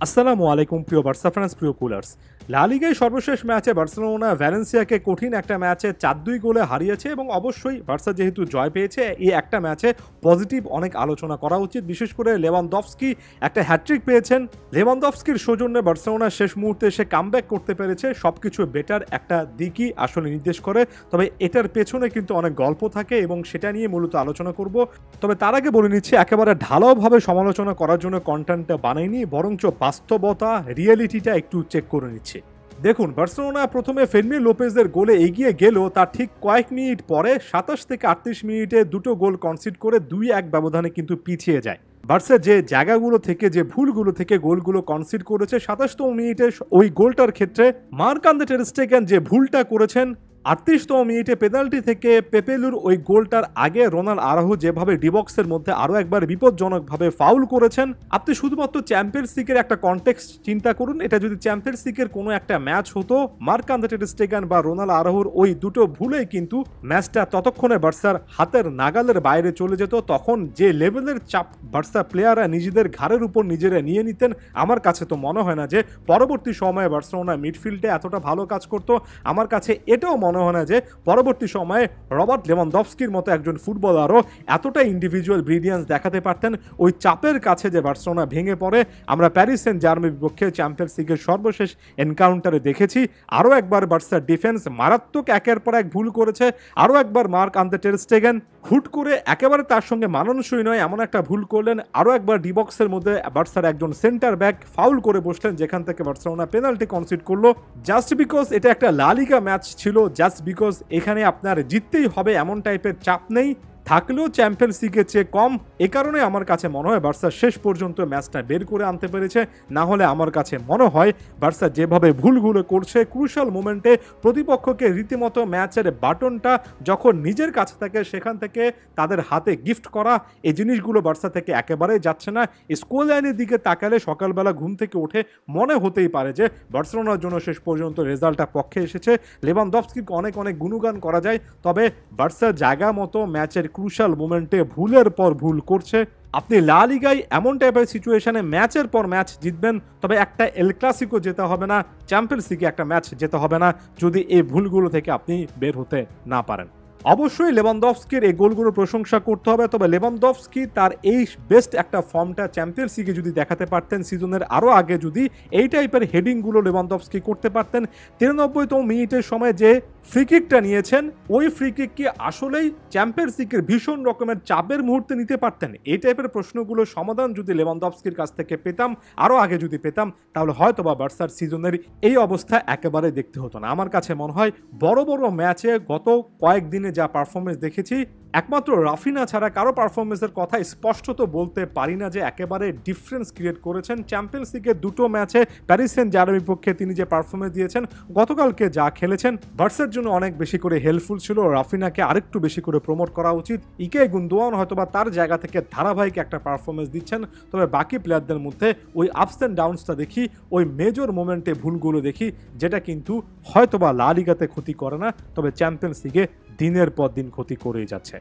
আসসালামু আলাইকুম প্রিয় বার্সা ফ্যান্স, প্রিয় কুলার্স। লা লিগায় সর্বশেষ ম্যাচে বার্সেলোনা ভ্যালেন্সিয়াকে কঠিন একটা ম্যাচে ৪-২ গোলে হারিয়েছে এবং অবশ্যই বার্সা যেহেতু জয় পেয়েছে, এই একটা ম্যাচে পজিটিভ অনেক আলোচনা করা উচিত। বিশেষ করে লেভানডফস্কি একটা হ্যাট্রিক পেয়েছেন। লেভানডফস্কির সৌজন্যে বার্সেলোনা শেষ মুহূর্তে এসে কামব্যাক করতে পেরেছে, সবকিছু বেটার একটা দিকই আসলে নির্দেশ করে। তবে এটার পেছনে কিন্তু অনেক গল্প থাকে এবং সেটা নিয়ে মূলত আলোচনা করব। তবে তার আগে বলে নিচ্ছি, একেবারে ঢালাওভাবে সমালোচনা করার জন্য কন্টেন্টটা বানাইনি, বরঞ্চ বাস্তবতা রিয়েলিটিটা একটু চেক করে নিচ্ছে। দেখুন, বার্সেলোনা প্রথমে ফেরমিন লোপেজের গোলে এগিয়ে গেলেও তার ঠিক কয়েক মিনিট পরে ২৭ থেকে ৩৮ মিনিটে দুটো গোল কনসিড করে ২-১ ব্যবধানে কিন্তু পিছিয়ে যায়। বার্সা যে জায়গাগুলো থেকে, যে ভুলগুলো থেকে গোলগুলো কনসিড করেছে, ২৭তম মিনিটে ওই গোলটার ক্ষেত্রে মার্ক-আন্দ্রে টের স্টেগেন যে ভুলটা করেছেন, ৩৮তম মিনিটে পেনাল্টি থেকে পেপেলুর ওই গোলটার আগে রোনাল্ড আরাউহো যেভাবে ডিবক্সের মধ্যে আরও একবার বিপজ্জনকভাবে ফাউল করেছেন। আপনি শুধুমাত্র চ্যাম্পিয়ন্স লিগের একটা কনটেক্সট চিন্তা করুন। এটা যদি চ্যাম্পিয়ন্স লিগের কোনো একটা ম্যাচ হতো, মার্ক-আন্দ্রে টের স্টেগেন বা রোনাল্ড আরাউহোর ওই দুটো ভুলেই কিন্তু ম্যাচটা ততক্ষণে বার্সার হাতের নাগালের বাইরে চলে যেত। তখন যে লেভেলের চাপ বার্সা প্লেয়াররা নিজেদের ঘাড়ের উপর নিজেরা নিয়ে নিতেন, আমার কাছে তো মনে হয় না যে পরবর্তী সময়ে বার্সেলোনা মিডফিল্ডে এতটা ভালো কাজ করতো। আমার কাছে এটাও মনে হয় না যে পরবর্তী সময়ে রবার্ট লেভানডফস্কির মতো একজন ফুটবলারও এতটা ইন্ডিভিজুয়াল ব্রিলিয়ান্স দেখাতে পারতেন। ওই চাপের কাছে যে বার্সেলোনা ভেঙে পড়ে, আমরা প্যারিস সেন্ট জার্মের বিপক্ষে চ্যাম্পিয়ন্স লিগের সর্বশেষ এনকাউন্টারে দেখেছি। আরও একবার বার্সার ডিফেন্স মারাত্মক একের পর এক ভুল করেছে। আরও একবার মার্ক-আন্দ্রে টের স্টেগেন হুট করে একেবারে তার সঙ্গে মানানসই নয় এমন একটা ভুল করলেন। আরও একবার ডিবক্সের মধ্যে বার্সার একজন সেন্টার ব্যাক ফাউল করে বসলেন, যেখান থেকে বার্সেলোনা পেনাল্টি কনসিড করলো। জাস্ট বিকজ এটা একটা লা লিগা ম্যাচ ছিল, জাস্ট বিকজ এখানে আপনার জিততেই হবে এমন টাইপের চাপ নেই, থাকলেও চ্যাম্পিয়ন্স লিগের চেয়ে কম। এ কারণে আমার কাছে মনে হয় বার্সা শেষ পর্যন্ত ম্যাচটা বের করে আনতে পেরেছে। না হলে আমার কাছে মনে হয় বার্সা যেভাবে ভুলগুলো করছে, ক্রুশাল মোমেন্টে প্রতিপক্ষকে রীতিমতো ম্যাচের বাটনটা যখন নিজের কাছে থাকে সেখান থেকে তাদের হাতে গিফট করা, এই জিনিসগুলো বার্সা থেকে একেবারেই যাচ্ছে না। স্কোর লাইনের দিকে তাকালে সকালবেলা ঘুম থেকে উঠে মনে হতেই পারে যে বার্সেলোনার জন্য শেষ পর্যন্ত রেজাল্টটা পক্ষে এসেছে। লেভানডফস্কিকে অনেক অনেক গুণগান করা যায়, তবে বার্সার জায়গা মতো ম্যাচের ক্রুশাল মোমেন্টে ভুলের পর ভুল করছে। আপনি লা লিগায় এমন টাইপের সিচুয়েশনে ম্যাচের পর ম্যাচ জিতবেন, তবে একটা এল ক্লাসিকো যেতে হবে না, চ্যাম্পিয়ন্স লিগে একটা ম্যাচ যেতে হবে না যদি এই ভুলগুলো থেকে আপনি বের হতে না পারেন। অবশ্যই লেভানডফস্কির এই গোলগুলো প্রশংসা করতে হবে, তবে লেভানডফস্কি তার এই বেস্ট একটা ফর্মটা চ্যাম্পিয়ন্স লিগে যদি দেখাতে পারতেন, সিজনের আরও আগে যদি এই টাইপের হেডিংগুলো লেভানডফস্কি করতে পারতেন। 93তম মিনিটের সময় যে ফ্রিকিকটা নিয়েছেন, ওই ফ্রিকিক কি আসলেই চ্যাম্পিয়ন্স লিগের ভীষণ রকমের চাপের মুহূর্তে নিতে পারতেন? এই টাইপের প্রশ্নগুলোর সমাধান যদি লেভানডফস্কির কাছ থেকে পেতাম, আরও আগে যদি পেতাম, তাহলে হয়তো বা বার্সার সিজনের এই অবস্থা একেবারে দেখতে হতো না। আমার কাছে মনে হয় বড় বড় ম্যাচে গত কয়েকদিনে যা পারফরমেন্স দেখেছি, একমাত্র রাফিনা ছাড়া কারো পারফরমেন্সের কথা স্পষ্টত বলতে পারি না যে একেবারে ডিফারেন্স ক্রিয়েট করেছেন। চ্যাম্পিয়ন্স লিগের দুটো ম্যাচে প্যারিস সেন্ট জার্মের বিপক্ষে তিনি যে পারফরমেন্স দিয়েছেন, গতকালকে যা খেলেছেন, বার্সার জন্য অনেক বেশি করে হেল্পফুল ছিল। রাফিনাকে আরেকটু বেশি করে প্রমোট করা উচিত। ইকে গুন্দোয়ান হয়তোবা তার জায়গা থেকে ধারাবাহিক একটা পারফরমেন্স দিচ্ছেন, তবে বাকি প্লেয়ারদের মধ্যে ওই আপস অ্যান্ড ডাউনসটা দেখি, ওই মেজর মোমেন্টে ভুলগুলো দেখি, যেটা কিন্তু হয়তোবা লা লিগাতে ক্ষতি করে না, তবে চ্যাম্পিয়ন্স লিগে দিনের পর দিন ক্ষতি করেই যাচ্ছে।